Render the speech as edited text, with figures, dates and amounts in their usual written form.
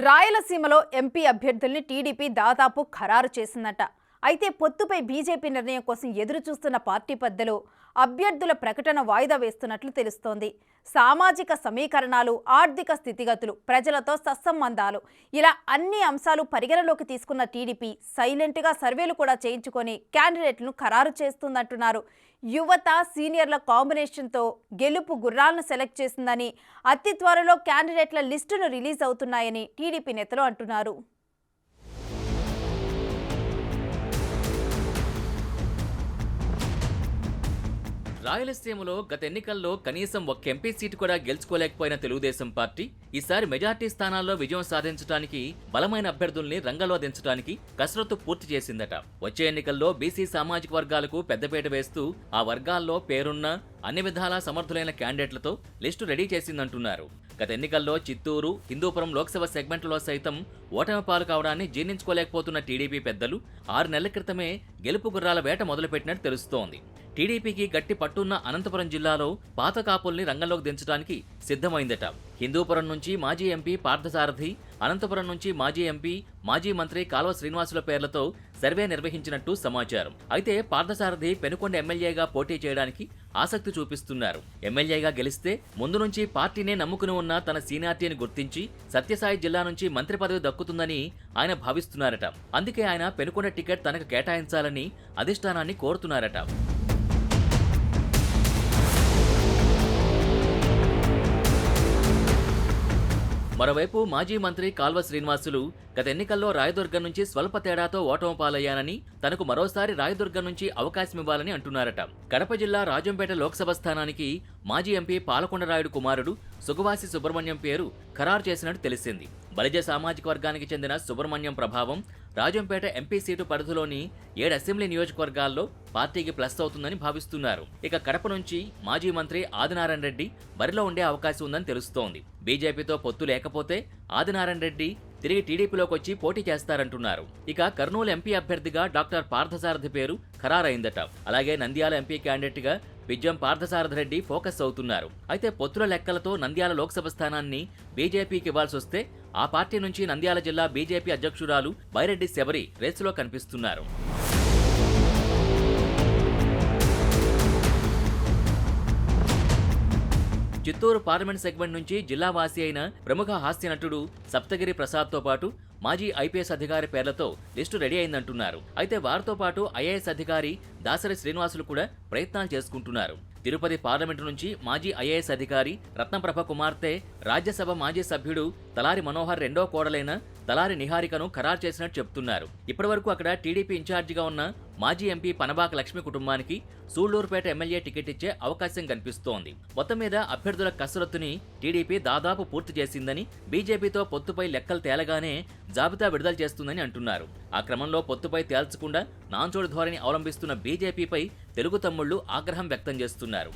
రాయలసీమలో ఎంపీ అభ్యర్థుల్ని టీడీపీ దాదాపు ఖరారు చేసిందట. అయితే పొత్తుపై బీజేపీ నిర్ణయం కోసం ఎదురు చూస్తున్న పార్టీ పెద్దలు అభ్యర్థుల ప్రకటన వాయిదా వేస్తున్నట్లు తెలుస్తోంది. సామాజిక సమీకరణాలు, ఆర్థిక స్థితిగతులు, ప్రజలతో సత్సంబంధాలు ఇలా అన్ని అంశాలు పరిగణలోకి తీసుకున్న టీడీపీ సైలెంట్గా సర్వేలు కూడా చేయించుకొని క్యాండిడేట్లను ఖరారు చేస్తుందంటున్నారు. యువత సీనియర్ల కాంబినేషన్తో గెలుపు గుర్రాలను సెలెక్ట్ చేసిందని, అతి త్వరలో క్యాండిడేట్ల లిస్టును రిలీజ్ అవుతున్నాయని టీడీపీ నేతలు అంటున్నారు. రాయలసీమలో గత ఎన్నికల్లో కనీసం ఒక్క ఎంపీ సీటు కూడా గెలుచుకోలేకపోయిన తెలుగుదేశం పార్టీ ఈసారి మెజార్టీ స్థానాల్లో విజయం సాధించడానికి బలమైన అభ్యర్థుల్ని రంగంలో దించడానికి కసరత్తు పూర్తి చేసిందట. వచ్చే ఎన్నికల్లో బీసీ సామాజిక వర్గాలకు పెద్దపీట వేస్తూ ఆ వర్గాల్లో పేరున్న అన్ని విధాలా సమర్థులైన క్యాండిడేట్లతో లిస్టు రెడీ చేసిందంటున్నారు. గత ఎన్నికల్లో చిత్తూరు, హిందూపురం లోక్సభ సెగ్మెంట్లో సైతం ఓటమి పాలు కావడాన్ని జీర్ణించుకోలేకపోతున్న టీడీపీ పెద్దలు 6 నెలల క్రితమే గెలుపు గుర్రాల వేట మొదలుపెట్టినట్టు తెలుస్తోంది. టీడీపీకి గట్టి పట్టున్న అనంతపురం జిల్లాలో పాత కాపుల్ని రంగంలోకి దించడానికి సిద్ధమైందట. హిందూపురం నుంచి మాజీ ఎంపీ పార్థసారథి, అనంతపురం నుంచి మాజీ ఎంపీ, మాజీ మంత్రి కాల్వ శ్రీనివాసుల పేర్లతో సర్వే నిర్వహించినట్టు సమాచారం. అయితే పార్థసారథి పెనుకొండ ఎమ్మెల్యేగా పోటీ చేయడానికి ఆసక్తి చూపిస్తున్నారు. ఎమ్మెల్యేగా గెలిస్తే ముందు నుంచి పార్టీనే నమ్ముకుని ఉన్న తన సీనియారిటీని గుర్తించి సత్యసాయి జిల్లా నుంచి మంత్రి పదవి దక్కుతుందని ఆయన భావిస్తున్నారట. అందుకే ఆయన పెనుకొండ టికెట్ తనకు కేటాయించాలని అధిష్టానాన్ని కోరుతున్నారట. మరోవైపు మాజీ మంత్రి కాల్వ శ్రీనివాసులు గత ఎన్నికల్లో రాయదుర్గం నుంచి స్వల్ప తేడాతో ఓటమి పాలయ్యానని, తనకు మరోసారి రాయదుర్గం నుంచి అవకాశం ఇవ్వాలని అంటున్నారట. కడప జిల్లా రాజంపేట లోక్సభ స్థానానికి మాజీ ఎంపీ పాలకొండరాయుడు కుమారుడు సుగవాసి సుబ్రహ్మణ్యం పేరు ఖరారు చేసినట్టు తెలిసింది. బలిజ సామాజిక వర్గానికి చెందిన సుబ్రహ్మణ్యం ప్రభావం రాజంపేట ఎంపీ సీటు పరిధిలోని 7 అసెంబ్లీ నియోజకవర్గాల్లో పార్టీకి ప్లస్ అవుతుందని భావిస్తున్నారు. ఇక కడప నుంచి మాజీ మంత్రి ఆదినారాయణ రెడ్డి బరిలో ఉండే అవకాశం ఉందని తెలుస్తోంది. బీజేపీతో పొత్తు లేకపోతే ఆదినారాయణ రెడ్డి తిరిగి టీడీపీలోకి వచ్చి పోటీ చేస్తారంటున్నారు. ఇక కర్నూలు ఎంపీ అభ్యర్థిగా డాక్టర్ పార్థసారథి పేరు ఖరారైందట. అలాగే నంద్యాల ఎంపీ క్యాండిడేట్గా విజయం పార్థసారథి రెడ్డి ఫోకస్ అవుతున్నారు. అయితే పొత్తుల లెక్కలతో నంద్యాల లోక్సభ స్థానాన్ని బీజేపీకి ఇవ్వాల్సి వస్తే ఆ పార్టీ నుంచి నంద్యాల జిల్లా బీజేపీ అధ్యక్షురాలు బైరెడ్డి శబరి రేసులో కనిపిస్తున్నారు. చిత్తూరు పార్లమెంట్ సెగ్మెంట్ నుంచి జిల్లావాసి అయిన ప్రముఖ హాస్య నటుడు సప్తగిరి ప్రసాద్తో పాటు మాజీ ఐపీఎస్ అధికారి పేర్లతో లిస్టు రెడీ అయిందంటున్నారు. అయితే వారితో పాటు ఐఏఎస్ అధికారి దాసరి శ్రీనివాసులు కూడా ప్రయత్నాలు చేసుకుంటున్నారు. తిరుపతి పార్లమెంటు నుంచి మాజీ ఐఏఎస్ అధికారి రత్నప్రభ కుమార్తె, రాజ్యసభ మాజీ సభ్యుడు తలారి మనోహర్ రెండో కోడలైన తలారి నిహారికను ఖరారు చేసినట్టు చెబుతున్నారు. ఇప్పటివరకు అక్కడ టీడీపీ ఇన్ఛార్జిగా ఉన్న మాజీ ఎంపీ పనబాక లక్ష్మి కుటుంబానికి సూళ్లూరుపేట ఎమ్మెల్యే టికెట్ ఇచ్చే అవకాశం కనిపిస్తోంది. మొత్తం మీద అభ్యర్థుల కసరత్తుని టీడీపీ దాదాపు పూర్తి చేసిందని, బీజేపీతో పొత్తుపై లెక్కలు తేలగానే జాబితా విడుదల చేస్తుందని అంటున్నారు. ఆ క్రమంలో పొత్తుపై తేల్చకుండా నాంచోడి ధోరణి అవలంబిస్తున్న బీజేపీపై తెలుగు తమ్ముళ్లు ఆగ్రహం వ్యక్తం చేస్తున్నారు.